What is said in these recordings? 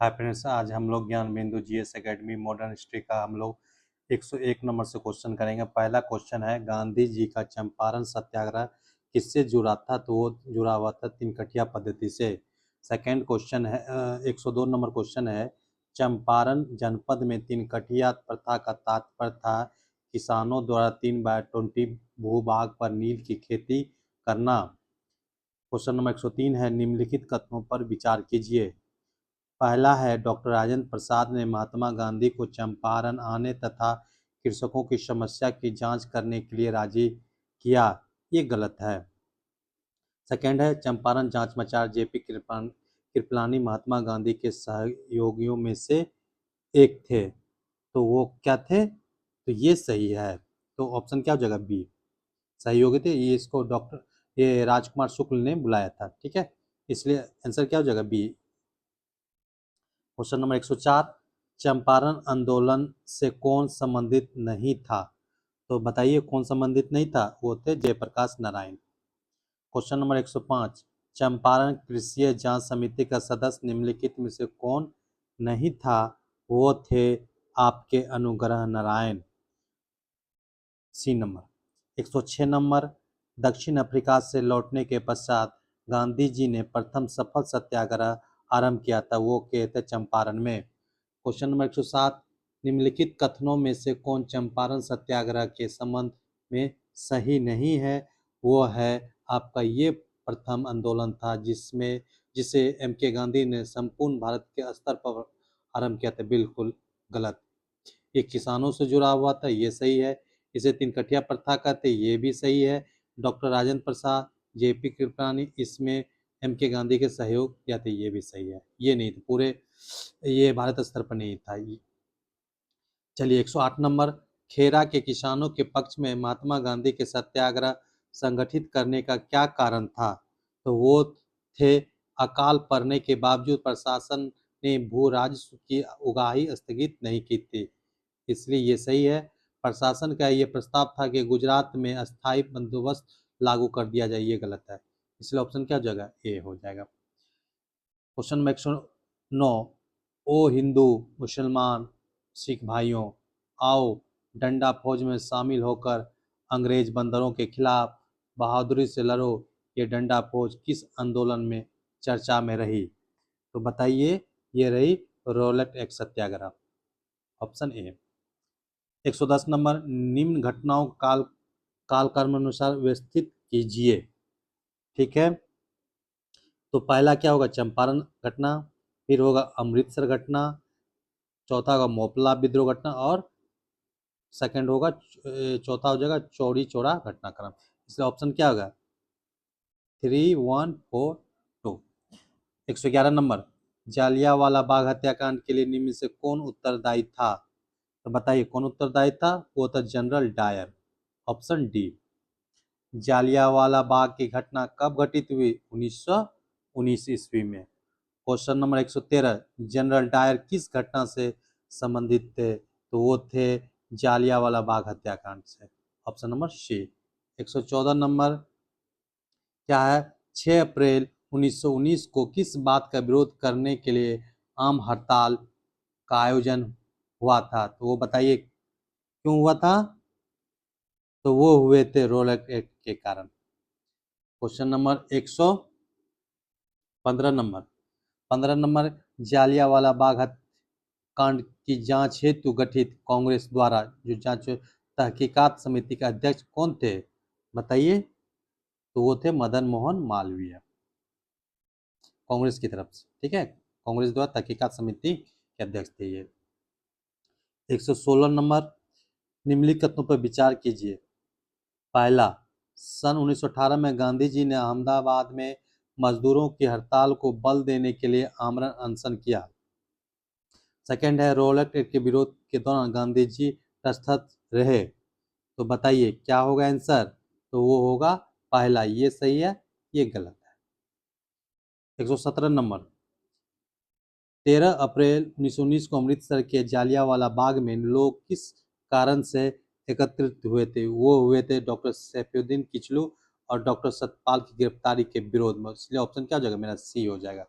Hi friends, आज हम लोग ज्ञान बिंदु जीएस एकेडमी मॉडर्न हिस्ट्री का हम लोग 101 नंबर से क्वेश्चन करेंगे। पहला क्वेश्चन है, गांधी जी का चंपारण सत्याग्रह किससे जुड़ा था? तो वो जुड़ा हुआ था तिनकटिया पद्धति से। सेकंड क्वेश्चन है 102 नंबर क्वेश्चन है, चंपारण जनपद में तिनकटिया प्रथा का तात्पर्य था किसानों द्वारा 3/20 भूभाग पर नील की खेती करना। क्वेश्चन नंबर 103 है, निम्नलिखित कथनों पर विचार कीजिए। पहला है, डॉक्टर राजेंद्र प्रसाद ने महात्मा गांधी को चंपारण आने तथा कृषकों की समस्या की जांच करने के लिए राजी किया। ये गलत है। सेकंड है, चंपारण जांच मचार जेपी कृपलानी महात्मा गांधी के सहयोगियों में से एक थे। तो वो क्या थे? तो ये सही है। तो ऑप्शन क्या हो जाएगा? बी, सहयोगी थे। ये राजकुमार शुक्ल ने बुलाया था, ठीक है, इसलिए आंसर क्या हो जाएगा? बी। क्वेश्चन नंबर 104, चंपारण आंदोलन से कौन संबंधित नहीं था? तो बताइए कौन संबंधित नहीं था? वो थे जयप्रकाश नारायण। क्वेश्चन नंबर 105, चंपारण कृषि जांच समिति का सदस्य निम्नलिखित में से कौन नहीं था? वो थे आपके Anugrah Narayan. C number. 106 number, दक्षिण अफ्रीका से लौटने के पश्चात गांधी जी ने प्रथम सफल सत्याग्रह आरंभ किया था, वो किए थे चंपारण में। क्वेश्चन नंबर 107, निम्नलिखित कथनों में से कौन चंपारण सत्याग्रह के संबंध में सही नहीं है? वो है आपका ये प्रथम आंदोलन था जिसे एम के गांधी ने संपूर्ण भारत के स्तर पर आरंभ किया था। बिल्कुल गलत। ये किसानों से जुड़ा हुआ था, ये सही है। इसे तिनकटिया प्रथा कहते, ये भी सही है। डॉक्टर राजेंद्र प्रसाद, जेपी कृपलानी, इसमें एम के गांधी के सहयोग किया था, ये भी सही है। ये नहीं था पूरे, ये भारत स्तर पर नहीं था। चलिए 108 नंबर, खेरा के किसानों के पक्ष में महात्मा गांधी के सत्याग्रह संगठित करने का क्या कारण था? तो वो थे, अकाल पड़ने के बावजूद प्रशासन ने भू राजस्व की उगाही स्थगित नहीं की थी, इसलिए ये सही है। प्रशासन का ये प्रस्ताव था कि गुजरात में अस्थायी बंदोबस्त लागू कर दिया जाए, ये गलत है, इसलिए ऑप्शन क्या हो जाएगा? ए हो जाएगा। क्वेश्चन नंबर 109, ओ हिंदू मुसलमान सिख भाइयों, आओ डंडा फौज में शामिल होकर अंग्रेज बंदरों के खिलाफ बहादुरी से लड़ो। ये डंडा फौज किस आंदोलन में चर्चा में रही? तो बताइए, ये रही Rowlatt act satyagraha, option A. 110 number, निम्न घटनाओं कालक्रम अनुसार व्यवस्थित कीजिए, ठीक है। तो पहला क्या होगा? चंपारण घटना, फिर होगा अमृतसर घटना, चौथा होगा मोपला विद्रोह घटना, और सेकंड होगा चौथा हो जाएगा चौरी चौरा घटनाक्रम। इसलिए ऑप्शन क्या होगा? 3142। 111 नंबर, जालियांवाला बाग हत्याकांड के लिए निम्न से कौन उत्तरदायी था? तो बताइए कौन उत्तरदायी था? वो था general Dyer, option D. Jallianwala Bagh की घटना कब घटित हुई? 1919 ईस्वी में। क्वेश्चन नंबर 113, जनरल डायर किस घटना से संबंधित थे? तो वो थे जालियांवाला बाग हत्याकांड से, ऑप्शन नंबर सी। 114 नंबर क्या है? 6 अप्रैल 1919 को किस बात का विरोध करने के लिए आम हड़ताल का आयोजन हुआ था? तो वो बताइए क्यों हुआ था? तो वो हुए थे रोलक एक्ट के कारण। Question number 115 number, 15 number, Jallianwala Bagh कांड की जांच हेतु गठित कांग्रेस द्वारा जो जांच तहकीकात समिति के अध्यक्ष कौन थे? बताइए। तो वो थे मदन मोहन मालवीय, कांग्रेस की तरफ से, ठीक है। कांग्रेस द्वारा तहकीकात समिति के अध्यक्ष थे ये। 116 नंबर, निम्नलिखित कथनों पर विचार कीजिए। पहला, सन 1918 में गांधी जी ने अहमदाबाद में मजदूरों की हड़ताल को बल देने के लिए आमरण अनशन किया। सेकंड है, रोलक एक्ट के विरोध के दौरान गांधी जी तटस्थ रहे। तो बताइए क्या होगा आंसर? तो वो होगा पहला, ये सही है, ये गलत है। 117 नंबर, 13 अप्रैल 1919 को अमृतसर के जालियांवाला बाग में लोग किस कारण से एकत्रित हुए थे? वो हुए थे डॉक्टर सैफुद्दीन किचलू और डॉक्टर सतपाल की गिरफ्तारी के विरोध में, इसलिए ऑप्शन क्या हो जाएगा? मेरा सी हो जाएगा।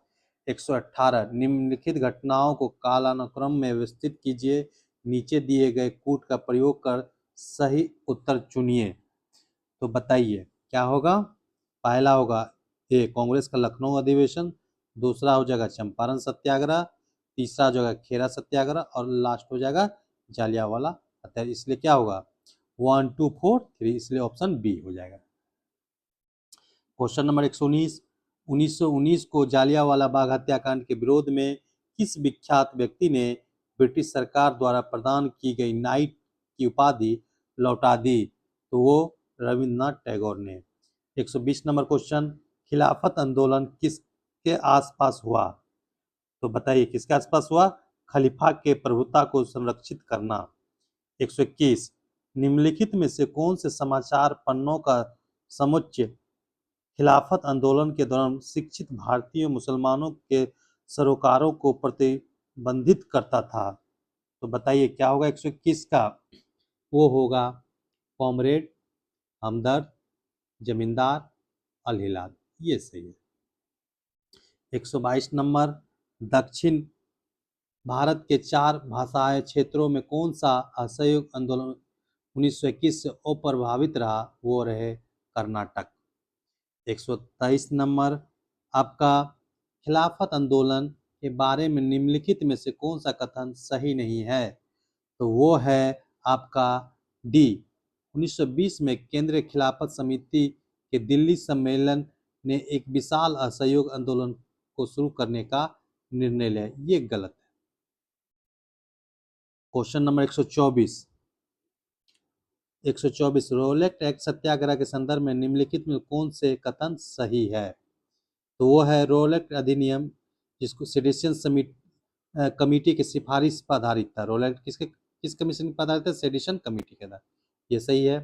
118 निम्नलिखित घटनाओं को कालानुक्रम में व्यवस्थित कीजिए, नीचे दिए गए कूट का प्रयोग कर सही उत्तर चुनिए। तो बताइए क्या होगा। पहला होगा ए कांग्रेस का लखनऊ अधिवेशन, दूसरा हो जाएगा चंपारण सत्याग्रह, तीसरा हो जाएगा खेरा सत्याग्रह और लास्ट हो जाएगा जालियांवाला हत्याकांड। इसलिए क्या होगा 1 2 4 3, इसलिए ऑप्शन बी हो जाएगा। क्वेश्चन नंबर 119, 1919 को जालियांवाला बाग हत्याकांड के विरोध में किस विख्यात व्यक्ति ने ब्रिटिश सरकार द्वारा प्रदान की गई नाइट की उपाधि लौटा दी? तो वो रविंद्रनाथ टैगोर ने। 120 नंबर क्वेश्चन, खिलाफत आंदोलन किसके आसपास हुआ? तो बताइए किसके आसपास हुआ? खलीफा के प्रभुता को संरक्षित करना। 121, निम्नलिखित में से कौन से समाचार पन्नों का समुच्चय खिलाफत आंदोलन के दौरान शिक्षित भारतीय मुसलमानों के सरोकारों को प्रतिबंधित करता था? तो बताइए क्या होगा 121 का? वो होगा कॉमरेड, हमदर्द, जमींदार, अल हिलाल। ये सही है। 122 नंबर, दक्षिण भारत के 4 भाषाई क्षेत्रों में कौन सा असहयोग आंदोलन 1921 से अप्रभावित रहा? वो रहे कर्नाटक। 123 नंबर, आपका खिलाफत आंदोलन के बारे में निम्नलिखित में से कौन सा कथन सही नहीं है? तो वो है आपका डी। 1920 में केंद्रीय खिलाफत समिति के दिल्ली सम्मेलन ने एक विशाल असहयोग आंदोलन को शुरू करने का निर्णय लिया। ये गलत है। क्वेश्चन नंबर 124, रोलेट एक्ट सत्याग्रह के संदर्भ में निम्नलिखित में कौन से कथन सही है? तो वो है रोलेट अधिनियम जिसको सेडिशन कमेटी की सिफारिश पर आधारित था। रोलेट किस कमीशन पर आधारित था? सेडिशन कमेटी के आधार। ये सही है।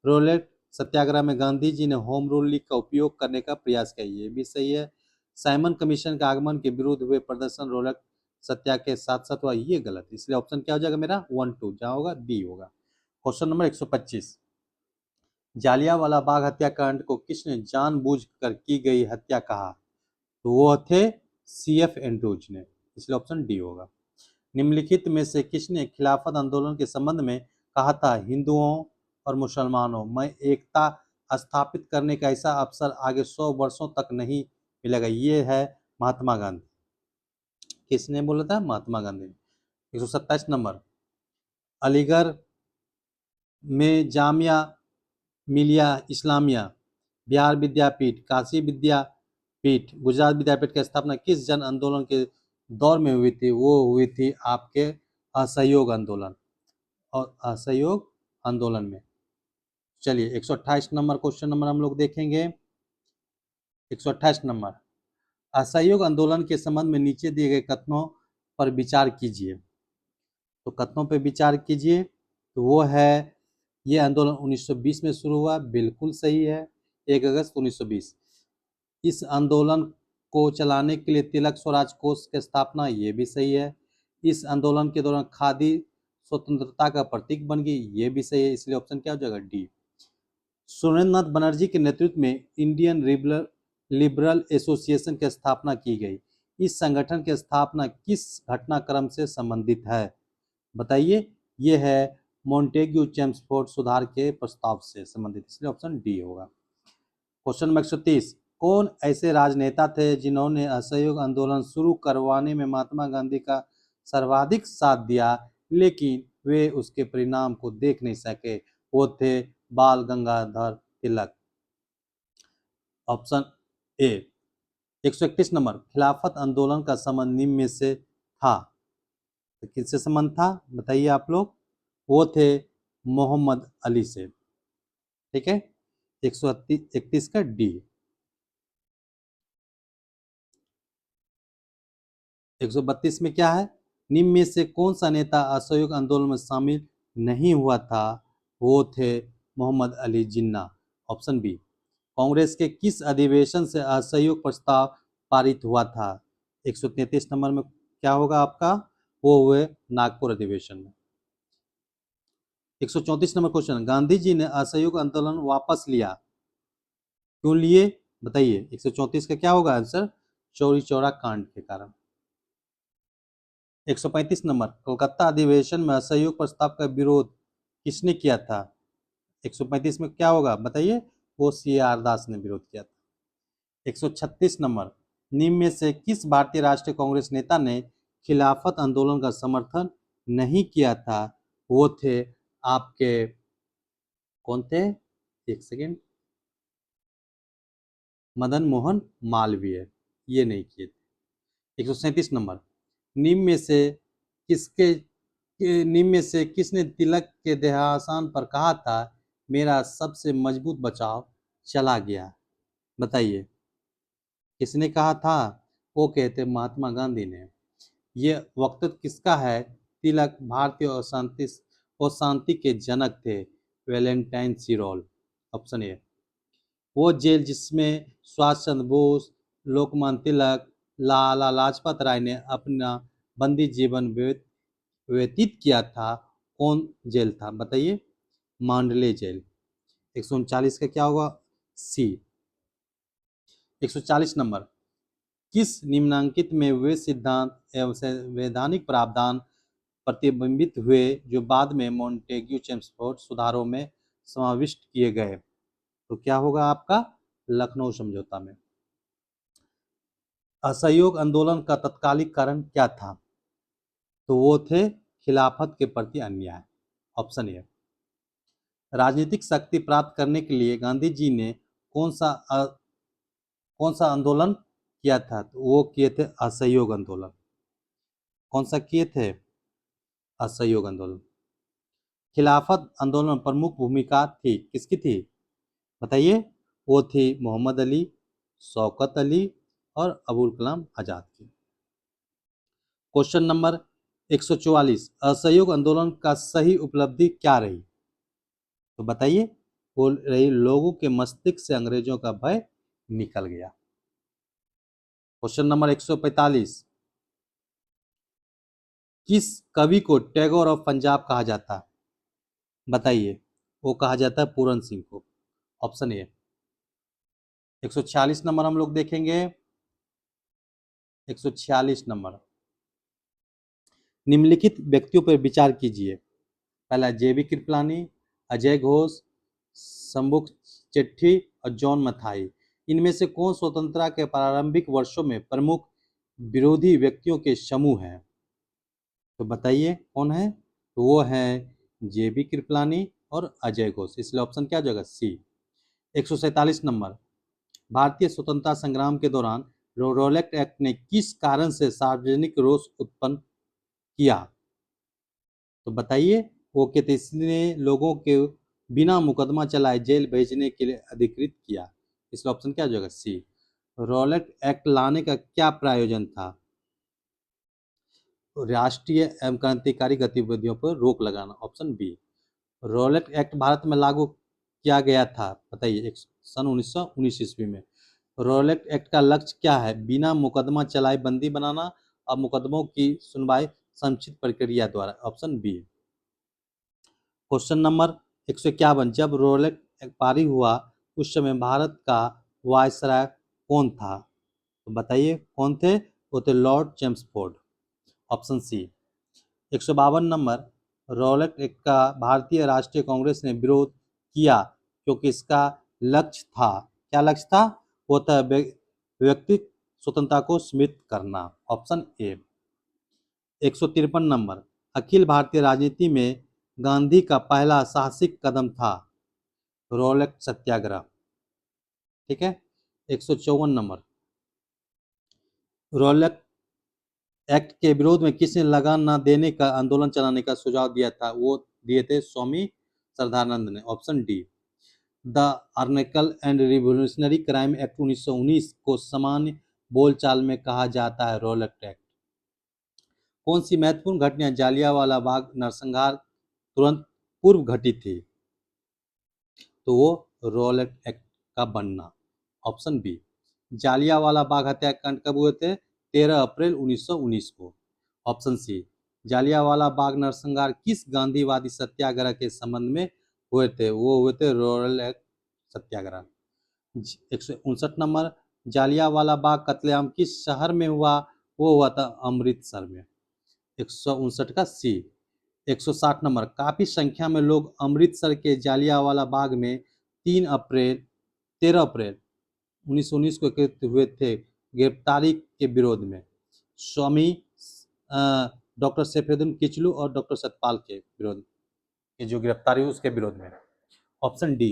रोलेट सत्याग्रह में गांधी जी ने होम रूल लीग का उपयोग करने का प्रयास किया। ये भी सही है। साइमन कमीशन के आगमन के विरुद्ध हुए प्रदर्शन रोलेट सत्याग्रह के साथ साथ हुआ। ये गलत, इसलिए ऑप्शन क्या हो जाएगा मेरा 1 2, जहां होगा बी होगा। क्वेश्चन नंबर 125, जालियांवाला बाग हत्याकांड को किसने जानबूझकर की गई हत्या कहा? तो वो थे CF एंड्रूज ने, इसलिए ऑप्शन डी होगा। निम्नलिखित में से किसने खिलाफत आंदोलन के संबंध में कहा था, हिंदुओं और मुसलमानों में एकता स्थापित करने का ऐसा अवसर आगे 100 वर्षों तक नहीं मिलेगा? ये है महात्मा गांधी। किसने बोला था? महात्मा गांधी। 127 नंबर, अलीगढ़ में जामिया मिलिया इस्लामिया, बिहार विद्यापीठ, काशी विद्यापीठ, गुजरात विद्यापीठ की स्थापना किस जन आंदोलन के दौर में हुई थी? वो हुई थी आपके असहयोग आंदोलन और असहयोग आंदोलन में। चलिए 128 नंबर क्वेश्चन नंबर हम लोग देखेंगे। 128 नंबर, असहयोग आंदोलन के संबंध में नीचे दिए गए कथनों पर विचार कीजिए। तो कथनों पर विचार कीजिए। तो वो है, ये आंदोलन 1920 में शुरू हुआ। बिल्कुल सही है, 1 अगस्त 1920। इस आंदोलन को चलाने के लिए तिलक स्वराज कोष की स्थापना। ये भी सही है। इस आंदोलन के दौरान खादी स्वतंत्रता का प्रतीक बन गई। ये भी सही है, इसलिए ऑप्शन क्या हो जाएगा? डी। सुरेंद्रनाथ बनर्जी के नेतृत्व में इंडियन लिबरल एसोसिएशन की स्थापना की गई। इस संगठन की स्थापना किस घटनाक्रम से संबंधित है? बताइए। ये है मॉन्टेग्यू चेम्सफोर्ड सुधार के प्रस्ताव से संबंधित, इसलिए ऑप्शन डी होगा। क्वेश्चन नंबर 130, कौन ऐसे राजनेता थे जिन्होंने असहयोग आंदोलन शुरू करवाने में महात्मा गांधी का सर्वाधिक साथ दिया लेकिन वे उसके परिणाम को देख नहीं सके? वो थे Bal Gangadhar Tilak. Option A. 131 number, Khilafat आंदोलन का संबंध निम्न में से था? तो किससे संबंध था बताइए आप लोग? वो थे मोहम्मद अली से। ठीक है, 131 का डी। 132 में क्या है? निम्न में से कौन सा नेता असहयोग आंदोलन में शामिल नहीं हुआ था? वो थे मोहम्मद अली जिन्ना। Option B. कांग्रेस के किस अधिवेशन से असहयोग प्रस्ताव पारित हुआ था? 133 नंबर में क्या होगा आपका? वो हुए नागपुर अधिवेशन में। 134 नंबर क्वेश्चन, गांधी जी ने असहयोग आंदोलन वापस लिया, क्यों लिए? बताइए। 134 का क्या होगा आंसर? चौरी चौरा कांड के कारण। 135 नंबर, कोलकाता अधिवेशन में असहयोग प्रस्ताव का विरोध किसने किया था? 135 में क्या होगा बताइए? वो CR दास ने विरोध किया था। 136 नंबर, निम्न में से किस भारतीय राष्ट्रीय कांग्रेस नेता ने खिलाफत आंदोलन का समर्थन नहीं किया था? वो थे आपके, कौन थे? एक सेकेंड, मदन मोहन मालवीय, ये नहीं किए थे। 137 नंबर, निम्न में से किसने तिलक के देहावसान पर कहा था, मेरा सबसे मजबूत बचाव चला गया? बताइए किसने कहा था? वो कहते महात्मा गांधी ने। ये वक्तव्य किसका है? तिलक भारतीय और शांति के जनक थे, वैलेंटाइन सिरोल। Option A. वो जेल जिसमें सुभाष चंद्र बोस, लोकमान्य तिलक, लाला लाजपत राय ने अपना बंदी जीवन व्यतीत किया था, कौन जेल था? बताइए। मांडले जेल। 139 का क्या होगा? सी। 140 नंबर, किस निम्नलिखित में वे सिद्धांत एवं संवैधानिक प्रावधान प्रतिबिंबित हुए जो बाद में मॉन्टेग्यू चेम्सफोर्ड सुधारों में समाविष्ट किए गए? तो क्या होगा आपका? लखनऊ समझौता में। असहयोग आंदोलन का तत्कालिक कारण क्या था? तो वो थे खिलाफत के प्रति अन्याय। Option A. राजनीतिक शक्ति प्राप्त करने के लिए गांधी जी ने कौन सा आंदोलन किया था? तो वो किए थे असहयोग आंदोलन। कौन सा किए थे? असहयोग आंदोलन। खिलाफत आंदोलन में प्रमुख भूमिका थी, किसकी थी? बताइए। वो थी मोहम्मद अली, शौकत अली और अबुल कलाम आजाद की। क्वेश्चन नंबर 144, असहयोग आंदोलन का सही उपलब्धि क्या रही? तो बताइए। बोल रही, लोगों के मस्तिष्क से अंग्रेजों का भय निकल गया। क्वेश्चन नंबर 145, किस कवि को टैगोर ऑफ पंजाब कहा जाता? बताइए। वो कहा जाता है पूरन सिंह को। Option A. 146 नंबर हम लोग देखेंगे। 146 नंबर, निम्नलिखित व्यक्तियों पर विचार कीजिए। पहला JB कृपलानी, अजय घोष, शंभुक चेट्टी और जॉन मथाई। इनमें से कौन स्वतंत्रता के प्रारंभिक वर्षों में प्रमुख विरोधी व्यक्तियों के समूह हैं? तो बताइए कौन है? तो वो है JB कृपलानी और अजय घोष। इसलिए ऑप्शन क्या हो जाएगा? सी। 147 नंबर, भारतीय स्वतंत्रता संग्राम के दौरान रोलेक्ट एक्ट ने किस कारण से सार्वजनिक रोष उत्पन्न किया? तो बताइए। वो कहते इसने लोगों के बिना मुकदमा चलाए जेल भेजने के लिए अधिकृत किया। इसलिए ऑप्शन क्या हो जाएगा? सी। रोलेक्ट एक्ट लाने का क्या प्रयोजन था? राष्ट्रीय एवं क्रांतिकारी गतिविधियों पर रोक लगाना। Option B. Rowlatt Act Bharat में लागू किया गया था, बताइए, सन 1919 ईस्वी में। रोलेक्ट एक्ट का लक्ष्य क्या है? बिना मुकदमा चलाए बंदी बनाना और मुकदमों की सुनवाई संक्षिप्त प्रक्रिया द्वारा। Option B. क्वेश्चन नंबर 151, जब रोलेक्ट एक्ट पारित हुआ उस समय भारत का वायसराय कौन था? तो बताइए कौन थे? वो थे Lord Chelmsford. Option C. 152 number, Rowlatt Act का भारतीय राष्ट्रीय कांग्रेस ने विरोध किया क्योंकि इसका लक्ष्य था, क्या लक्ष्य था? वो था व्यक्तिगत स्वतंत्रता को सीमित करना। Option A. 153 number, Akhil Bharatiya राजनीति में गांधी का पहला साहसिक कदम था रोलेक्ट सत्याग्रह। ठीक है। 154 नंबर, रोलेक्ट एक्ट के विरोध में किसने लगान न देने का आंदोलन चलाने का सुझाव दिया था? वो दिए थे स्वामी श्रद्धानंद ने। Option D. The article and revolutionary crime act 1919 को सामान्य बोलचाल में कहा जाता है रोलेक्ट एक्ट। कौन सी महत्वपूर्ण घटना जालियांवाला बाग नरसंहार तुरंत पूर्व घटी थी? तो वो रोलेक्ट एक्ट का बनना। Option B. जालियांवाला बाग हत्याकांड कब हुए थे? 13 अप्रैल 1919 को। Option C. जालियांवाला बाग नरसंहार किस गांधीवादी सत्याग्रह के संबंध में हुए थे? वो हुए थे रोलेक्ट सत्याग्रह। 159 नंबर, जालियांवाला बाग कत्लेआम किस शहर में हुआ? वो हुआ था अमृतसर में। 159 का सी। 160 नंबर, काफी संख्या में लोग अमृतसर के जालियांवाला बाग में 13 अप्रैल 1919 को एकत्रित हुए थे गिरफ्तारी के विरोध में। स्वामी डॉक्टर सैफुद्दीन किचलू और डॉक्टर सतपाल के विरोध की जो गिरफ्तारी हुई उसके विरोध में। ऑप्शन डी,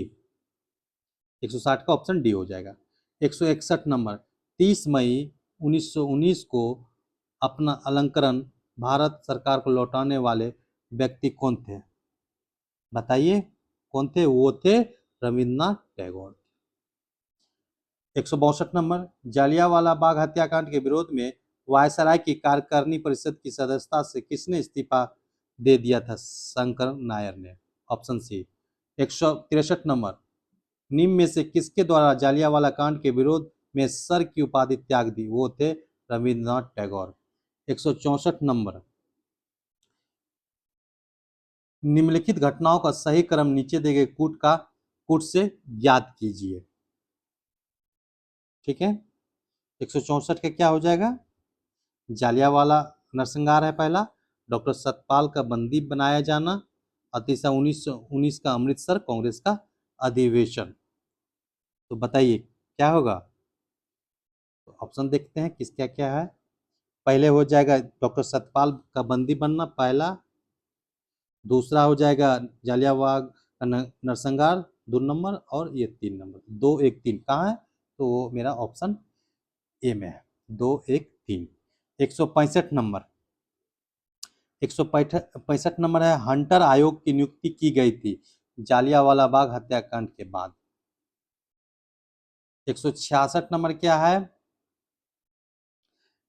160 का ऑप्शन डी हो जाएगा। 161 नंबर, 30 मई 1919 को अपना अलंकरण भारत सरकार को लौटाने वाले व्यक्ति कौन थे? बताइए कौन थे? वो थे रविन्द्रनाथ टैगोर। 162 नंबर, जालियांवाला बाग हत्याकांड के विरोध में वायसराय की कार्यकारिणी परिषद की सदस्यता से किसने इस्तीफा दे दिया था? शंकर नायर ने। Option C. 163 नंबर, निम्न में से किसके द्वारा जालियांवाला कांड के विरोध में सर की उपाधि त्याग दी? वो थे रविन्द्रनाथ टैगोर। 164 नंबर, निम्नलिखित घटनाओं का सही क्रम नीचे दिए गए कूट से ज्ञात कीजिए। ठीक है, 164 का क्या हो जाएगा? जालियांवाला नरसंहार है पहला, डॉक्टर सतपाल का बंदी बनाया जाना, और तीसरा 1919 का अमृतसर कांग्रेस का अधिवेशन। तो बताइए क्या होगा? तो ऑप्शन देखते हैं किस क्या क्या है। पहले हो जाएगा डॉक्टर सतपाल का बंदी बनना पहला, दूसरा हो जाएगा जालियांवाला का नरसंहार 2 नंबर, और ये 3 नंबर। 2 1 3 कहाँ है? तो वो मेरा ऑप्शन ए में है, 2 1 3। 165 नंबर, 165 नंबर है, हंटर आयोग की नियुक्ति की गई थी जालियांवाला बाग हत्याकांड के बाद। 166 नंबर क्या है?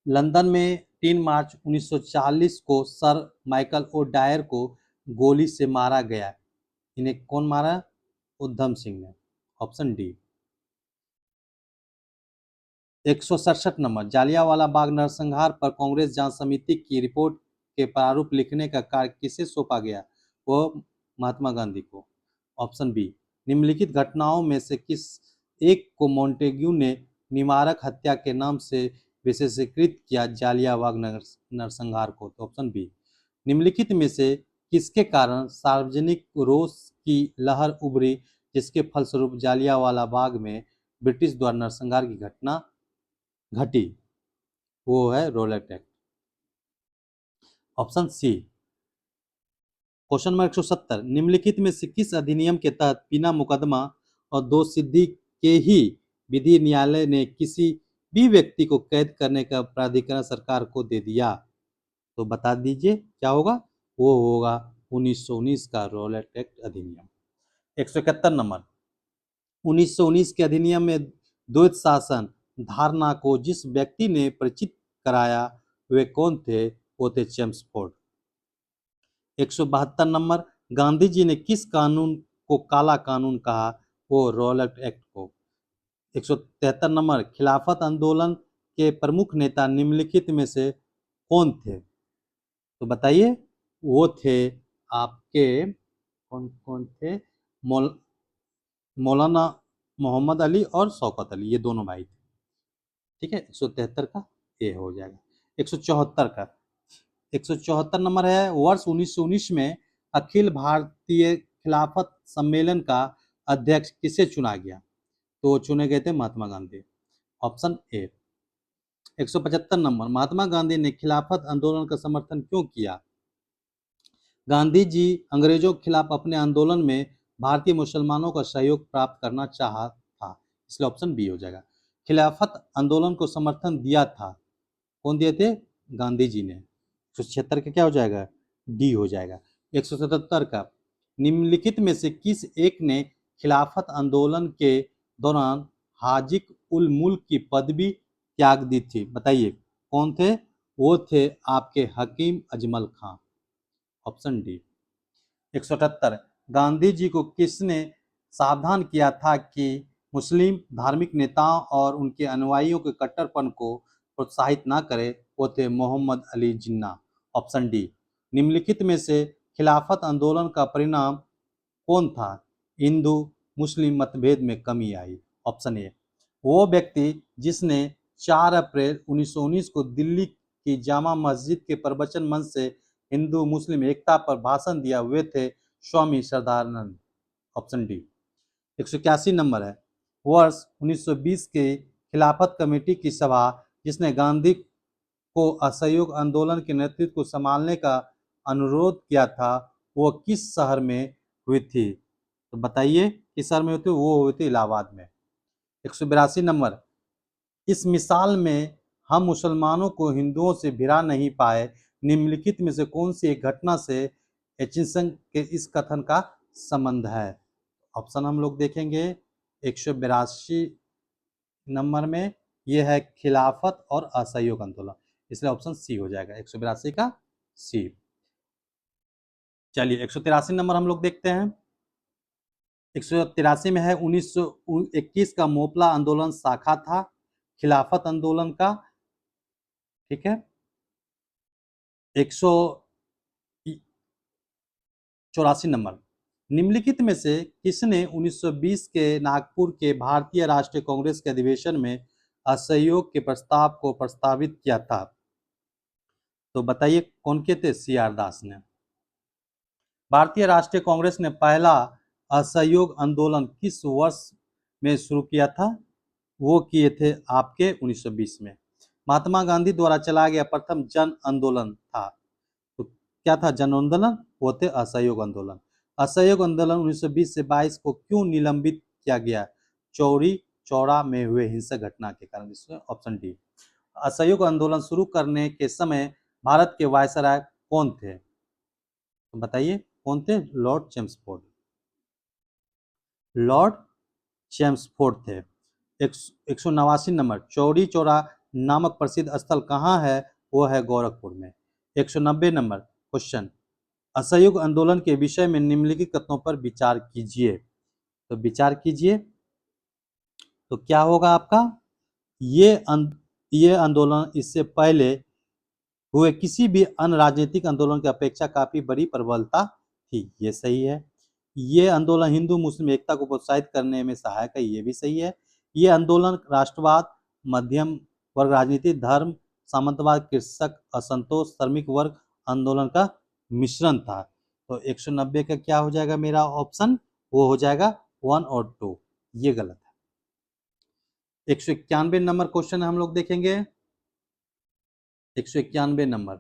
लंदन में 3 मार्च 1940 को सर माइकल ओ डायर को गोली से मारा गया। इन्हें कौन मारा? उधम सिंह ने। Option D. 167 नंबर, जालियांवाला बाग नरसंहार पर कांग्रेस जांच समिति की रिपोर्ट के प्रारूप लिखने का कार्य किसे सौंपा गया? वो महात्मा गांधी को। ऑप्शन बी, निम्नलिखित घटनाओं में से किस एक को मोंटेग्यू ने निमारक हत्या के नाम से विशेषीकृत किया जालियांवाला नरसंहार को? तो ऑप्शन बी। निम्नलिखित में से किसके कारण सार्वजनिक रोष की लहर उभरी जिसके फलस्वरूप जालियांवाला बाग में ब्रिटिश द्वारा नरसंहार की घटना घटी? वो है Rowlatt Act. Option C. Question number 170, निम्नलिखित में से किस अधिनियम के तहत बिना मुकदमा और दोष सिद्धि के ही विधि न्यायालय ने किसी भी व्यक्ति को कैद करने का प्राधिकरण सरकार को दे दिया? तो बता दीजिए क्या होगा? वो होगा 1919 का रोलेट एक्ट अधिनियम। 171 नंबर, 1919 के अधिनियम में द्वैत शासन धारणा को जिस व्यक्ति ने परिचित कराया वे कौन थे? वो थे चेम्सफोर्ड। 172 नंबर, गांधी जी ने किस कानून को काला कानून कहा? वो रोलेट एक्ट को। 173 नंबर, खिलाफत आंदोलन के प्रमुख नेता निम्नलिखित में से कौन थे? तो बताइए। वो थे आपके कौन कौन थे? मौलाना मोहम्मद अली और शौकत अली, ये दोनों भाई थे। ठीक है, 173 का ए हो जाएगा। 174 का, 174 नंबर है, वर्ष 1919 में अखिल भारतीय खिलाफत सम्मेलन का अध्यक्ष किसे चुना गया? तो चुने गए थे Mahatma Gandhi. Option A. 175 number, Mahatma Gandhi ने खिलाफत आंदोलन का समर्थन क्यों किया? गांधी जी अंग्रेजों के खिलाफ अपने आंदोलन में भारतीय मुसलमानों का सहयोग प्राप्त करना चाहा था, इसलिए ऑप्शन बी हो जाएगा। खिलाफत आंदोलन को समर्थन दिया था, कौन दिए थे? गांधी जी ने। 176 का क्या हो जाएगा? डी हो जाएगा। 177 का, निम्नलिखित में से किस एक ने खिलाफत आंदोलन के दौरान हाजिक उल मुल्क की पदवी त्याग दी थी? बताइए कौन थे? वो थे आपके हकीम अजमल खां। Option D. 178, गांधी जी को किसने सावधान किया था कि मुस्लिम धार्मिक नेताओं और उनके अनुयायियों के कट्टरपन को प्रोत्साहित न करे? वो थे मोहम्मद अली जिन्ना। Option D. निम्नलिखित में से खिलाफत आंदोलन का परिणाम कौन था? हिंदू मुस्लिम मतभेद में कमी आई। Option A. वो व्यक्ति जिसने 4 अप्रैल 1919 को दिल्ली की जामा मस्जिद के प्रवचन मंच से हिंदू मुस्लिम एकता पर भाषण दिया, वे थे Swami Shraddhanand. Option D. 181 number है, वर्ष 1920 के खिलाफत कमेटी की सभा जिसने गांधी को असहयोग आंदोलन के नेतृत्व को संभालने का अनुरोध किया था, वो किस शहर में हुई थी? तो बताइए किस शहर में हुई थी? वो हुई थी इलाहाबाद में। 182 नंबर, इस मिसाल में हम मुसलमानों को हिंदुओं से भिड़ा नहीं पाए, निम्नलिखित में से कौन सी एक घटना से एचिंसन के इस कथन का संबंध है? ऑप्शन हम लोग देखेंगे 182 नंबर में, यह है खिलाफत और असहयोग आंदोलन, इसलिए ऑप्शन सी हो जाएगा 182 का सी। चलिए 183 नंबर हम लोग देखते हैं। 183 में है 1921 का मोपला आंदोलन शाखा था खिलाफत आंदोलन का, ठीक है। 184 नंबर, निम्नलिखित में से किसने 1920 के नागपुर के भारतीय राष्ट्रीय कांग्रेस के अधिवेशन में असहयोग के प्रस्ताव को प्रस्तावित किया था? तो बताइए कौन के थे? सी आर दास ने। भारतीय राष्ट्रीय कांग्रेस ने पहला असहयोग आंदोलन किस वर्ष में शुरू किया था? वो किए थे आपके 1920 में। महात्मा गांधी द्वारा चलाया गया प्रथम जन आंदोलन था, तो क्या था जन आंदोलन? वो थे असहयोग आंदोलन। असहयोग आंदोलन 1920 से 22 को क्यों निलंबित किया गया? चौरी चौरा में हुए हिंसक घटना के कारण। इसमें ऑप्शन डी। असहयोग आंदोलन शुरू करने के समय भारत के वायसराय कौन थे? तो बताइए कौन थे? Lord Chelmsford. लॉर्ड चेम्सफोर्ड थे। 189 नंबर, चौरी चौरा नामक प्रसिद्ध स्थल कहाँ है? वो है गोरखपुर में। 190 नंबर क्वेश्चन, असहयोग आंदोलन के विषय में निम्नलिखित कथनों पर विचार कीजिए। तो विचार कीजिए, तो क्या होगा आपका? ये आंदोलन इससे पहले हुए किसी भी अन्य राजनीतिक आंदोलन की अपेक्षा काफी बड़ी प्रबलता थी, ये सही है। ये आंदोलन हिंदू मुस्लिम एकता को प्रोत्साहित करने में सहायक है, ये भी सही है। ये आंदोलन राष्ट्रवाद, मध्यम वर्ग राजनीति, धर्म, सामंतवाद, कृषक असंतोष, श्रमिक वर्ग आंदोलन का मिश्रण था। तो 190 का क्या हो जाएगा मेरा ऑप्शन? वो हो जाएगा 1 और 2, ये गलत है। 191 नंबर क्वेश्चन हम लोग देखेंगे। 191 नंबर,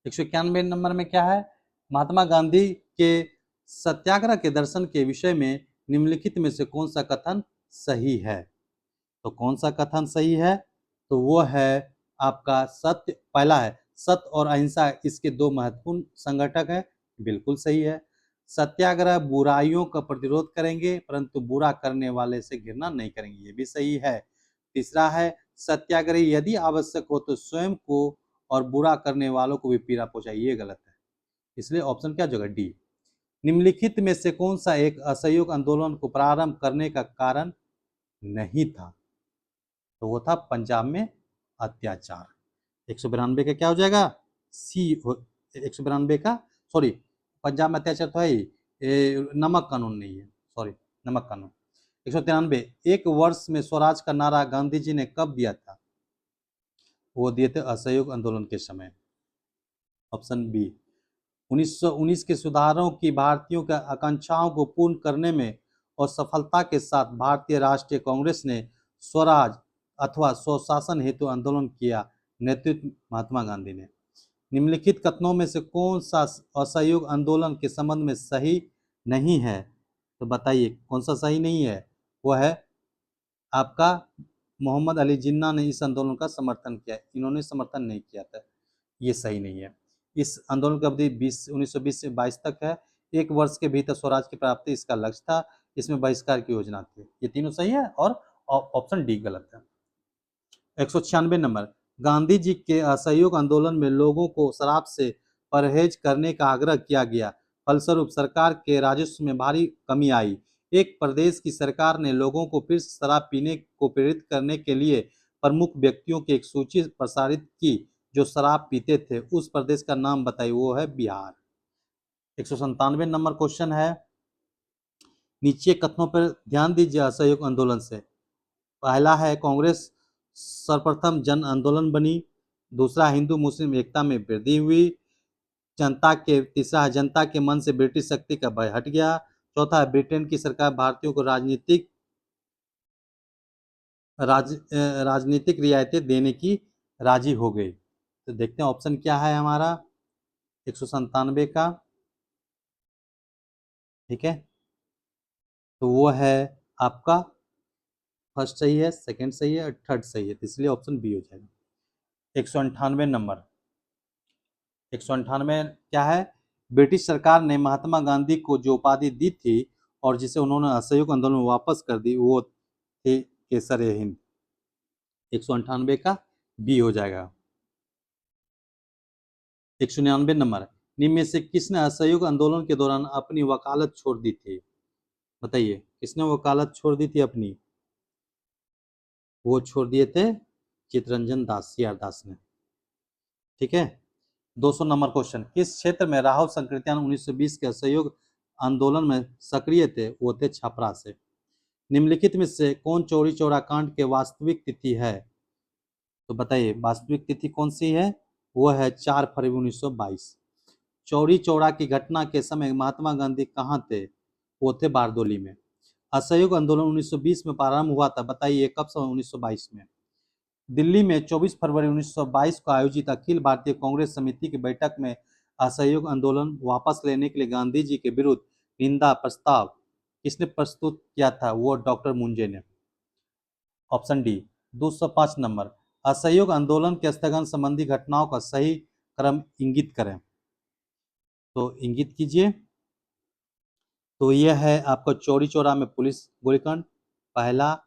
191 नंबर में क्या है? महात्मा गांधी के सत्याग्रह के दर्शन के विषय में निम्नलिखित में से कौन सा कथन सही है? तो कौन सा कथन सही है? तो वो है आपका सत्य। पहला है सत्य और अहिंसा इसके दो महत्वपूर्ण संगठक है, बिल्कुल सही है। सत्याग्रह बुराइयों का प्रतिरोध करेंगे परंतु बुरा करने वाले से घृणा नहीं करेंगे, ये भी सही है। तीसरा है सत्याग्रह यदि आवश्यक हो तो स्वयं को और बुरा करने वालों को भी पीड़ा पहुंचाए, ये गलत है। इसलिए ऑप्शन क्या जगह डी। निम्नलिखित में से कौन सा एक असहयोग आंदोलन को प्रारंभ करने का कारण नहीं था? तो वो था पंजाब में अत्याचार। 192 का क्या हो जाएगा? सी। 192 का, सॉरी, पंजाब में अत्याचार तो है ही, नमक कानून नहीं है, सॉरी, नमक कानून। 193, एक वर्ष में स्वराज का नारा गांधी जी ने कब दिया था? वो दिए थे असहयोग आंदोलन के समय, ऑप्शन बी। 1919 के सुधारों की भारतीयों की आकांक्षाओं को पूर्ण करने में और सफलता के साथ भारतीय राष्ट्रीय कांग्रेस ने स्वराज अथवा स्वशासन हेतु आंदोलन किया, नेतृत्व महात्मा गांधी ने। निम्नलिखित कथनों में से कौन सा असहयोग आंदोलन के संबंध में सही नहीं है? तो बताइए कौन सा सही नहीं है? वो है आपका मोहम्मद अली जिन्ना ने इस आंदोलन का समर्थन किया, इन्होंने समर्थन नहीं किया था, ये सही नहीं है। इस आंदोलन की अवधि 1920 से 22 तक है। एक वर्ष के भीतर स्वराज की प्राप्ति इसका लक्ष्य था, इसमें बहिष्कार की योजना थी। ये तीनों सही है और ऑप्शन डी गलत है। 196 नंबर, गांधी जी के असहयोग आंदोलन में लोगों को शराब से परहेज करने का आग्रह किया गया, फलस्वरूप सरकार के राजस्व में भारी कमी आई। एक प्रदेश की सरकार ने लोगों को फिर से शराब पीने को प्रेरित करने के लिए प्रमुख व्यक्तियों की एक सूची प्रसारित की जो शराब पीते थे, उस प्रदेश का नाम बताइए। वो है बिहार। 197 नंबर क्वेश्चन है, नीचे कथनों पर ध्यान दीजिए असहयोग आंदोलन से पहला है कांग्रेस सर्वप्रथम जन आंदोलन बनी, दूसरा हिंदू मुस्लिम एकता में वृद्धि हुई, तीसरा है जनता के मन से ब्रिटिश शक्ति का भय हट गया, चौथा है ब्रिटेन की सरकार भारतीयों को राजनीतिक रियायतें देने की राजी हो गई। तो देखते हैं ऑप्शन क्या है हमारा 197 का। ठीक है, तो वो है आपका फर्स्ट सही है, सेकंड सही है और थर्ड सही है, तो इसलिए ऑप्शन बी हो जाएगा। 198 नंबर, 198 क्या है? ब्रिटिश सरकार ने महात्मा गांधी को जो उपाधि दी थी और जिसे उन्होंने असहयोग आंदोलन में वापस कर दी वो थे केसर ए हिंद। 198 का बी हो जाएगा। 199 नंबर, निम्न में से किसने असहयोग आंदोलन के दौरान अपनी वकालत छोड़ दी थी? बताइए किसने वकालत छोड़ दी थी अपनी? वो छोड़ दिए थे चितरंजन दास, सीआर दास ने। ठीक है, 200 नंबर क्वेश्चन, किस क्षेत्र में राहुल संकृत्यान 1920 के असहयोग आंदोलन में सक्रिय थे? वो थे छपरा से। निम्नलिखित में से कौन चौरी चौरा कांड के वास्तविक तिथि है? तो बताइए वास्तविक तिथि कौन सी है? वो है 4 फरवरी 1922। चौरी चौरा की घटना के समय महात्मा गांधी कहाँ थे? वो थे बारदोली में। असहयोग आंदोलन 1920 में प्रारंभ हुआ था, बताइए कब से? 1922 में। दिल्ली में 24 फरवरी 1922 को आयोजित अखिल भारतीय कांग्रेस समिति की बैठक में असहयोग आंदोलन वापस लेने के लिए गांधी जी के विरुद्ध निंदा प्रस्ताव किसने प्रस्तुत किया था? वो डॉक्टर मुंजे ने। Option D. 205 नंबर, असहयोग आंदोलन के स्थगन संबंधी घटनाओं का सही क्रम इंगित करें। तो इंगित कीजिए। तो यह है आपका चौरी चौरा में पुलिस गोलीकांड, पहला।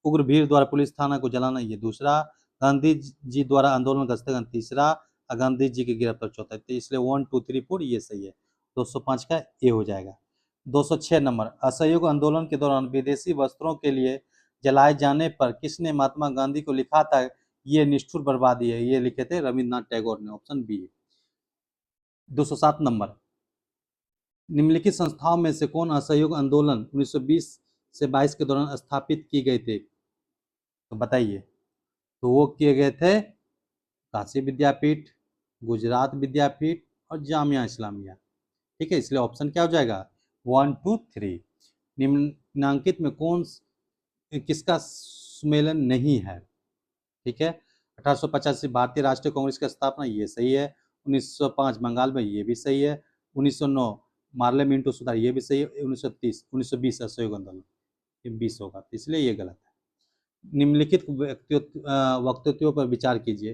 उग्र भीड़ द्वारा पुलिस थाना को जलाना, ये दूसरा। गांधी जी द्वारा आंदोलन का स्थगन, तीसरा। और गांधी जी की गिरफ्तार, चौथा। तो इसलिए 1 2 3 4 ये सही है। 205 का ए हो जाएगा। 206 नंबर, असहयोग आंदोलन के दौरान विदेशी वस्त्रों के लिए जलाए जाने पर किसने महात्मा गांधी को लिखा था ये निष्ठुर बर्बादी है? ये लिखे थे रविन्द्रनाथ टैगोर ने। Option B. 207 नंबर, निम्नलिखित संस्थाओं में से कौन असहयोग आंदोलन 1920 से 22 के दौरान स्थापित की गई थी? तो बताइए। तो वो किए गए थे काशी विद्यापीठ, गुजरात विद्यापीठ और जामिया इस्लामिया। ठीक है, इसलिए ऑप्शन क्या हो जाएगा? 1 2 3। निम्नांकित में कौन किसका सुमेलन नहीं है? ठीक है, 1885 भारतीय राष्ट्रीय कांग्रेस की स्थापना, ये सही है। 1905 बंगाल में, ये भी सही है। 1909 मार्ले मिंटो सुधार, ये भी सही है। 1920 असहयोग आंदोलन, ये 20 होगा, तो इसलिए ये गलत है। निम्नलिखित वक्तव्यों पर विचार कीजिए।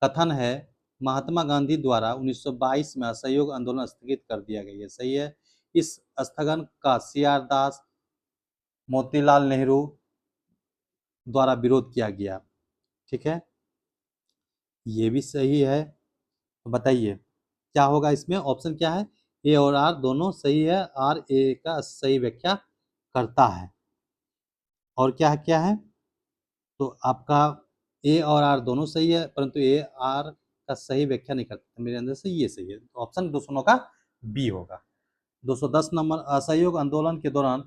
कथन है महात्मा गांधी द्वारा 1922 में असहयोग आंदोलन स्थगित कर दिया गया, ये सही है। इस स्थगन का सीआर दास, मोतीलाल नेहरू द्वारा विरोध किया गया। ठीक है, ये भी सही है। तो बताइए क्या होगा इसमें? ऑप्शन क्या है? ए और आर दोनों सही है, आर ए का सही व्याख्या करता है। और क्या है? तो आपका ए और आर दोनों सही है, परंतु ए आर का सही व्याख्या नहीं करता, मेरे अंदर से ये सही है। तो ऑप्शन दोनों का बी होगा। 210 नंबर, असहयोग आंदोलन के दौरान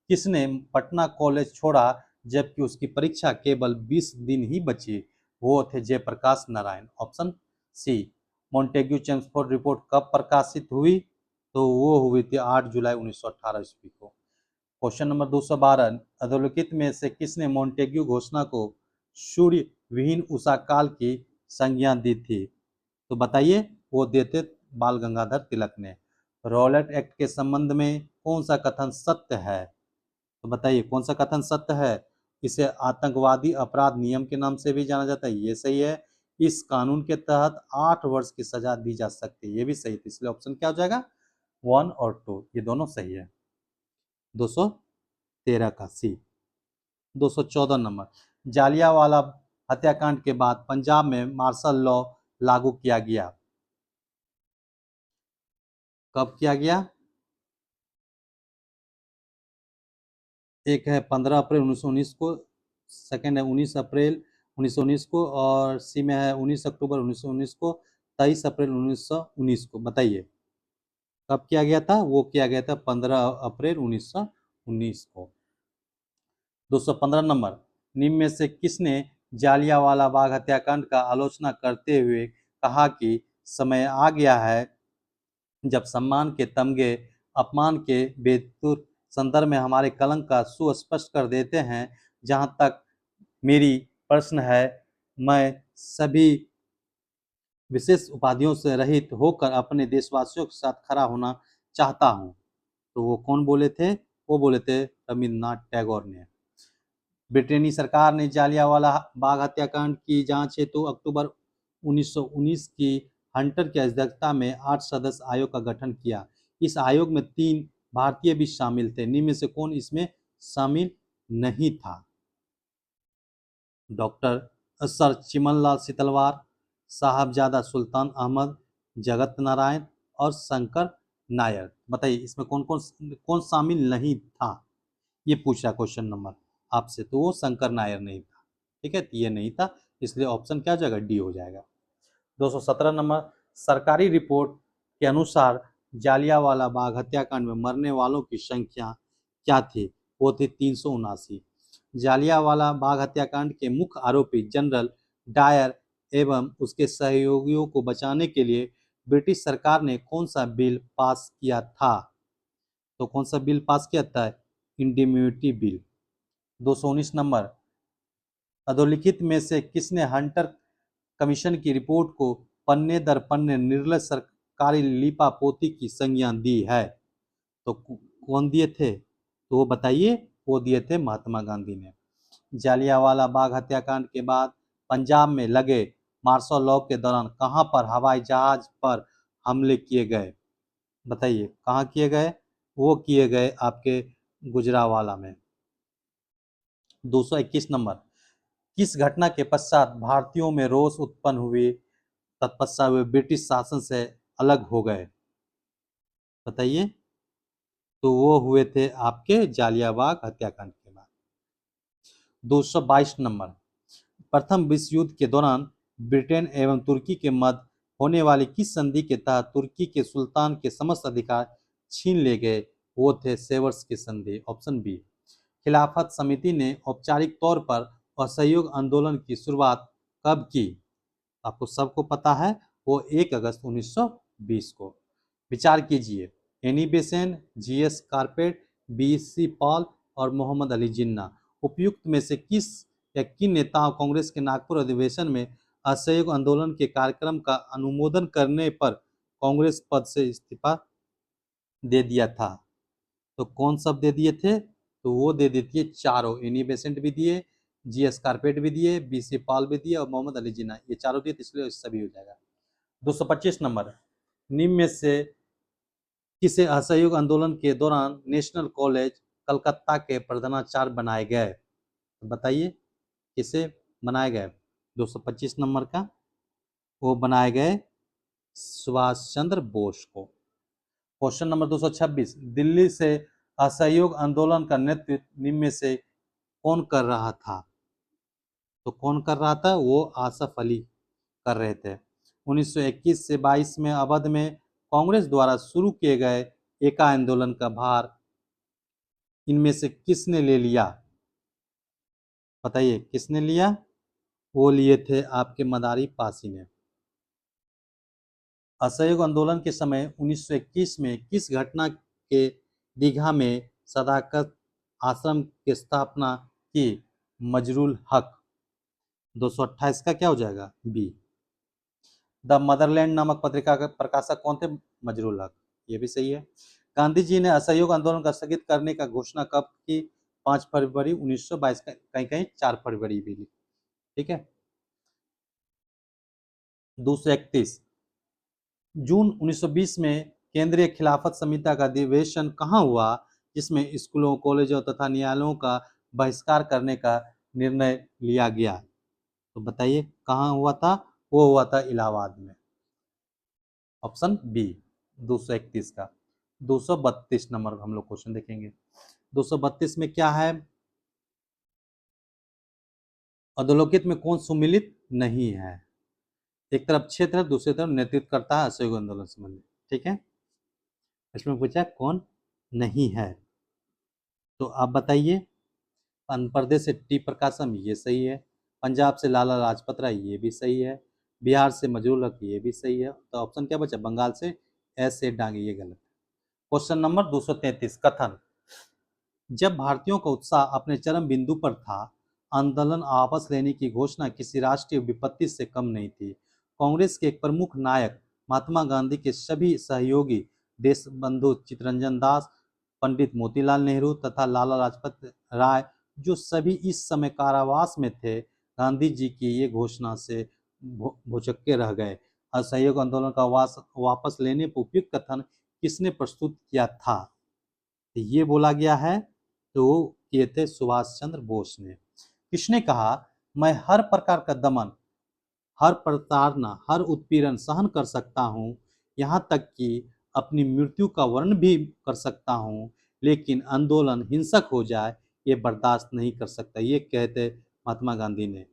किसने पटना कॉलेज छोड़ा जबकि उसकी परीक्षा केवल 20 दिन ही बची? वो थे Jayaprakash Narayan. Option C. Montagu Chelmsford report कब प्रकाशित हुई? तो वो हुई थी 8 जुलाई 1918 ईस्वी को। क्वेश्चन नंबर 212, अधोलिखित में से किसने मॉन्टेग्यू घोषणा को सूर्य विहीन उषा काल की संज्ञा दी थी? तो बताइए, वो देते बाल गंगाधर तिलक ने। रॉलेट एक्ट के संबंध में कौन सा कथन सत्य है? तो बताइए कौन सा कथन सत्य है? इसे आतंकवादी अपराध नियम के नाम से भी जाना जाता है, ये सही है। इस कानून के तहत 8 वर्ष की सजा दी जा सकती है, ये भी सही है। इसलिए ऑप्शन क्या हो जाएगा? 1 और 2, ये दोनों सही है। 213 का सी। 214 नंबर, जालियांवाला हत्याकांड के बाद पंजाब में मार्शल लॉ लागू किया गया, कब किया गया? एक है 15 अप्रैल 1919 को, सेकंड है 19 अप्रैल 1919 को, और सी में है 19 अक्टूबर 1919 को, 23 अप्रैल 1919 को। बताइए कब किया गया था? वो किया गया था 15 अप्रैल 1919 को। 215 नंबर, निम्न में से किसने जालियांवाला बाग हत्याकांड का आलोचना करते हुए कहा कि समय आ गया है जब सम्मान के तमगे अपमान के बेतुर संदर्भ में हमारे कलंक का सुस्पष्ट कर देते हैं। जहां तक मेरी प्रश्न है, मैं सभी विशेष उपाधियों से रहित होकर अपने देशवासियों के साथ खड़ा होना चाहता हूं। तो वो कौन बोले थे? वो बोले थे रविन्द्रनाथ टैगोर ने। ब्रिटेनी सरकार ने जालियांवाला बाग हत्याकांड की जांच हेतु अक्टूबर 1919 की हंटर की अध्यक्षता में 8 सदस्य आयोग का गठन किया। इस आयोग में 3 भारतीय भी शामिल थे। निम्न में से कौन इसमें शामिल नहीं था? डॉक्टर सर चिमनलाल सितलवार, साहबजादा सुल्तान अहमद, जगत नारायण और शंकर नायर। बताइए इसमें कौन कौन शामिल नहीं था? ये पूछ रहा क्वेश्चन नंबर आपसे। तो वो शंकर नायर नहीं था। ठीक है, तो ये नहीं था, इसलिए ऑप्शन क्या हो जाएगा? डी हो जाएगा। 217 नंबर, सरकारी रिपोर्ट के अनुसार जालियांवाला बाग हत्याकांड में मरने वालों की संख्या क्या थी? वो थी 379। जालियांवाला बाग हत्याकांड के मुख्य आरोपी जनरल डायर एवं उसके सहयोगियों को बचाने के लिए ब्रिटिश सरकार ने कौन सा बिल पास किया था? तो कौन सा बिल पास किया था? इंडिम्यूनिटी बिल। 219 नंबर, अधोलिखित में से किसने हंटर कमीशन की रिपोर्ट को पन्ने दर पन्ने निर्लज सरकारी लीपापोती की संज्ञा दी है? तो कौन दिए थे? तो वो बताइए। वो दिए थे महात्मा गांधी ने। जालियांवाला बाग हत्याकांड के बाद पंजाब में लगे मार्शल लॉ के दौरान कहां पर हवाई जहाज पर हमले किए गए? बताइए कहां किए गए? वो किए गए आपके गुजरावाला में। 221 नंबर, किस घटना के पश्चात भारतीयों में रोष उत्पन्न हुए तत्पश्चात वे ब्रिटिश शासन से अलग हो गए? बताइए। तो वो हुए थे आपके जालियांवाला हत्याकांड के बाद। 222 नंबर, प्रथम विश्व युद्ध के दौरान ब्रिटेन एवं तुर्की के मध्य होने वाली किस संधि के तहत तुर्की के सुल्तान के समस्त अधिकार छीन ले गए? वो थे सेवर्स की संधि। Option B. खिलाफत समिति ने औपचारिक तौर पर असहयोग आंदोलन की शुरुआत कब की? आपको सबको पता है, वो 1 अगस्त 1920 को। विचार कीजिए। Annie Besant, GS carpet, BC Paul और मोहम्मद अली जिन्ना उपयुक्त में से किस या किन नेताओं कांग्रेस के नागपुर अधिवेशन में असहयोग आंदोलन के कार्यक्रम का अनुमोदन करने पर कांग्रेस पद से इस्तीफा दे दिया था? तो कौन सब दे दिए थे? तो वो दे देती है चारों। एनी बेसेंट भी दिए, जीएस कारपेट भी दिए, बीसी पॉल भी दिए और मोहम्मद अली जिन्ना, ये चारों दिए, इसलिए सभी हो जाएगा। 225 नंबर, निम्न में से किसे असहयोग आंदोलन के दौरान नेशनल कॉलेज कलकत्ता के प्रधानाचार्य बनाए गए? तो बताइए किसे बनाए गए? 225 नंबर का वो बनाए गए सुभाष चंद्र बोस को। क्वेश्चन नंबर 226, दिल्ली से असहयोग आंदोलन का नेतृत्व निम्न में से कौन कर रहा था? तो कौन कर रहा था? वो आसफ अली कर रहे थे। 1921 से 22 में अवध में कांग्रेस द्वारा शुरू किए गए एका आंदोलन का भार इनमें से किसने ले लिया? बताइए किसने लिया? वो लिए थे आपके मदारी पासी ने। असहयोग आंदोलन के समय 1921 में किस घटना के दीघा में सदाकत आश्रम की स्थापना की? मजरुल हक। 228 का क्या हो जाएगा? बी। द मदरलैंड नामक पत्रिका के प्रकाशक कौन थे? मजरुल हक। ये भी सही है। गांधी जी ने असहयोग आंदोलन का स्थगित करने का घोषणा कब की? 5 फरवरी 1922 का, कहीं कहीं 4 फरवरी भी। ठीक है। 231, जून 1920 में केंद्रीय खिलाफत समिति का अधिवेशन कहाँ हुआ जिसमें स्कूलों, कॉलेजों तथा न्यायालयों का बहिष्कार करने का निर्णय लिया गया? तो बताइए कहाँ हुआ था? वो हुआ था इलाहाबाद में। ऑप्शन बी 231 का। 232 नंबर हम लोग क्वेश्चन देखेंगे। 232 में क्या है? अधोलोकित में कौन सुमिलित नहीं है? एक तरफ क्षेत्र, दूसरी तरफ नेतृत्व करता है असहयोग आंदोलन संबंधी। ठीक है, इसमें पूछा कौन नहीं है, तो आप बताइए। आंध्र प्रदेश से टी प्रकाशम, ये सही है। पंजाब से लाला लाजपत राय, ये भी सही है। बिहार से मजरूल हक, ये भी सही है। तो ऑप्शन क्या बचा? बंगाल से एस ए डांगे, ये गलत है। क्वेश्चन नंबर 233, कथन। जब भारतीयों का उत्साह अपने चरम बिंदु पर था, आंदोलन वापस लेने की घोषणा किसी राष्ट्रीय विपत्ति से कम नहीं थी। कांग्रेस के एक प्रमुख नायक महात्मा गांधी के सभी सहयोगी देशबंधु चित्तरंजन दास, पंडित मोतीलाल नेहरू तथा लाला लाजपत राय, जो सभी इस समय कारावास में थे, गांधी जी की ये घोषणा से भौचक्के रह गए। असहयोग आंदोलन का वापस लेने पर उपयुक्त कथन किसने प्रस्तुत किया था? ये बोला गया है तो किए थे सुभाष चंद्र बोस ने। किसने कहा, मैं हर प्रकार का दमन, हर प्रताड़ना, हर उत्पीड़न सहन कर सकता हूँ, यहाँ तक कि अपनी मृत्यु का वर्ण भी कर सकता हूँ, लेकिन आंदोलन हिंसक हो जाए ये बर्दाश्त नहीं कर सकता। ये कहते महात्मा गांधी ने।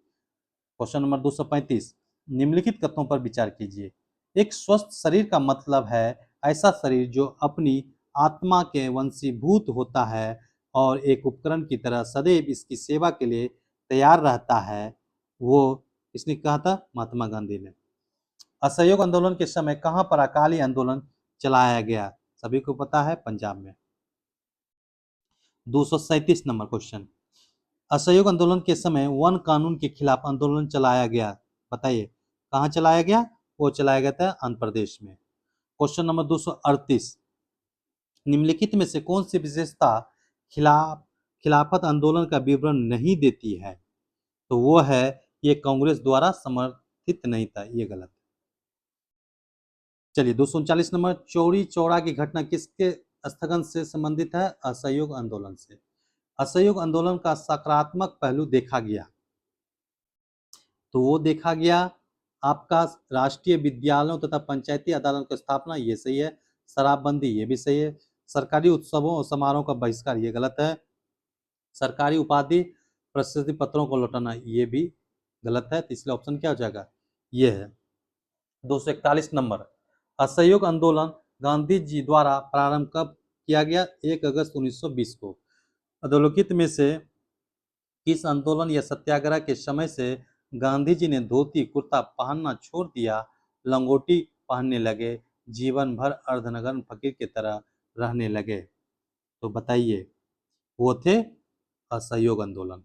क्वेश्चन नंबर 235, निम्नलिखित कथनों पर विचार कीजिए। एक स्वस्थ शरीर का मतलब है ऐसा शरीर जो अपनी आत्मा के वंशीभूत होता है और एक उपकरण की तरह सदैव इसकी सेवा के लिए तैयार रहता है। वो किसने कहा था? महात्मा गांधी ने। असहयोग आंदोलन के समय कहां पर अकाली आंदोलन चलाया गया? सभी को पता है, पंजाब में। 237 नंबर क्वेश्चन, असहयोग आंदोलन के समय वन कानून के खिलाफ आंदोलन चलाया गया, बताइए कहां चलाया गया? वो चलाया गया था आंध्र प्रदेश में। क्वेश्चन नंबर 238, निम्नलिखित में से कौन सी विशेषता खिलाफत आंदोलन का विवरण नहीं देती है? तो वो है ये कांग्रेस द्वारा समर्थित नहीं था, ये गलत है। चलिए 239 नंबर, चौरी चौरा की घटना किसके स्थगन से संबंधित है? असहयोग आंदोलन से। असहयोग आंदोलन का सकारात्मक पहलू देखा गया, तो वो देखा गया आपका राष्ट्रीय विद्यालयों तथा पंचायती अदालत की स्थापना, ये सही है। शराबबंदी, ये भी सही है। सरकारी उत्सवों और समारोह का बहिष्कार, ये गलत है। सरकारी उपाधि प्रशस्ति पत्रों को लौटाना, ये भी गलत है। तो इसलिए ऑप्शन क्या हो जाएगा? ये है। 241 नंबर, असहयोग आंदोलन गांधी जी द्वारा प्रारंभ कब किया गया? 1 अगस्त 1920 को। अधोलिखित में से किस आंदोलन या सत्याग्रह के समय से गांधी जी ने धोती कुर्ता पहनना छोड़ दिया, लंगोटी पहनने लगे, जीवन भर अर्धनग्न फकीर की तरह रहने लगे? तो बताइए, वो थे असहयोग आंदोलन।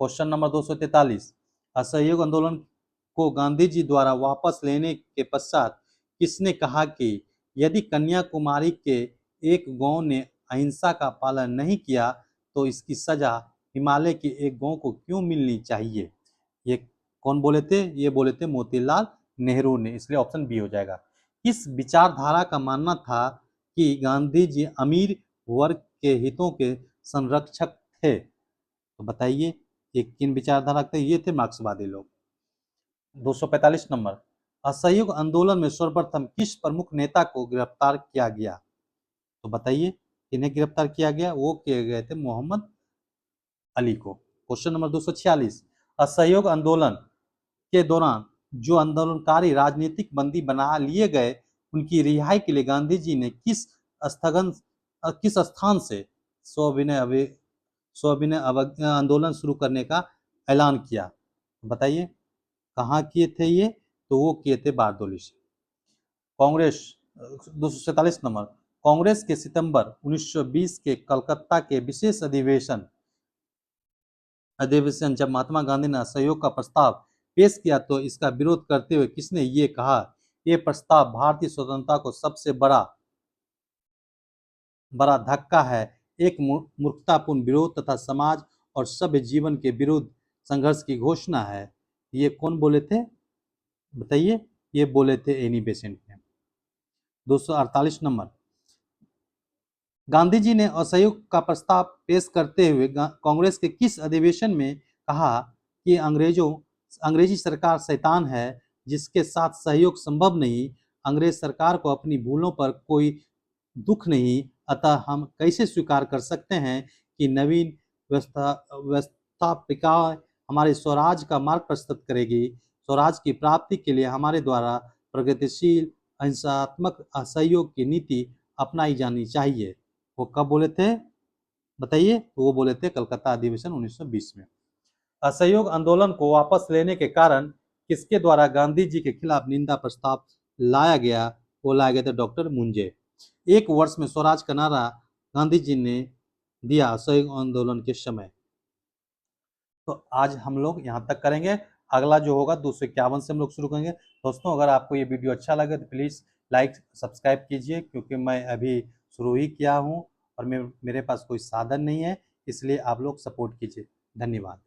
क्वेश्चन नंबर 243, असहयोग आंदोलन को गांधी जी द्वारा वापस लेने के पश्चात किसने कहा कि यदि कन्याकुमारी के एक गांव ने अहिंसा का पालन नहीं किया तो इसकी सजा हिमालय के एक गांव को क्यों मिलनी चाहिए? ये कौन बोले थे? ये बोले थे मोतीलाल नेहरू ने। इसलिए ऑप्शन बी हो जाएगा। इस विचारधारा का मानना था कि गांधी जी अमीर वर्ग के हितों के संरक्षक थे। तो बताइए ये किन विचारधारा थे? ये थे मार्क्सवादी लोग। 245 नंबर, असहयोग आंदोलन में सर्वप्रथम किस प्रमुख नेता को गिरफ्तार किया गया? तो बताइए किन्हें गिरफ्तार किया गया? वो किए गए थे मोहम्मद अली को। क्वेश्चन नंबर 246, असहयोग आंदोलन के दौरान जो आंदोलनकारी राजनीतिक बंदी बना लिए गए, उनकी रिहाई के लिए गांधी जी ने किस स्थान से सविनय आंदोलन शुरू करने का ऐलान किया? बताइए कहाँ किए थे ये? तो वो किए थे बारदोली से। कांग्रेस 247 नंबर, कांग्रेस के सितंबर 1920 के कलकत्ता के विशेष अधिवेशन जब महात्मा गांधी ने असहयोग का प्रस्ताव पेश किया तो इसका विरोध करते हुए किसने ये कहा, ये प्रस्ताव भारतीय स्वतंत्रता को सबसे बड़ा धक्का है, एक मूर्खतापूर्ण विरोध तथा समाज और सभ्य जीवन के विरुद्ध संघर्ष की घोषणा है? ये कौन बोले थे? बताइए। ये बोले थे एनी बेसेंट ने। 248 नंबर, गांधी जी ने असहयोग का प्रस्ताव पेश करते हुए कांग्रेस के किस अधिवेशन में कहा कि अंग्रेजी सरकार शैतान है जिसके साथ सहयोग संभव नहीं, अंग्रेज सरकार को अपनी भूलों पर कोई दुख नहीं, अतः हम कैसे स्वीकार कर सकते हैं कि नवीन व्यवस्थापिका हमारे स्वराज का मार्ग प्रशस्त करेगी। स्वराज की प्राप्ति के लिए हमारे द्वारा प्रगतिशील अहिंसात्मक असहयोग की नीति अपनाई जानी चाहिए। वो कब बोले थे? बताइए। तो वो बोले थे कलकत्ता अधिवेशन 1920 में। असहयोग आंदोलन को वापस लेने के कारण किसके द्वारा गांधी जी के खिलाफ निंदा प्रस्ताव लाया गया? वो लाए गए थे डॉक्टर मुंजे। एक वर्ष में स्वराज का नारा गांधी जी ने दिया असहयोग आंदोलन के समय। तो आज हम लोग यहाँ तक करेंगे। अगला जो होगा 251 से हम लोग शुरू करेंगे। दोस्तों, अगर आपको ये वीडियो अच्छा लगे तो प्लीज़ लाइक सब्सक्राइब कीजिए, क्योंकि मैं अभी शुरू ही किया हूँ और मेरे पास कोई साधन नहीं है, इसलिए आप लोग सपोर्ट कीजिए। धन्यवाद।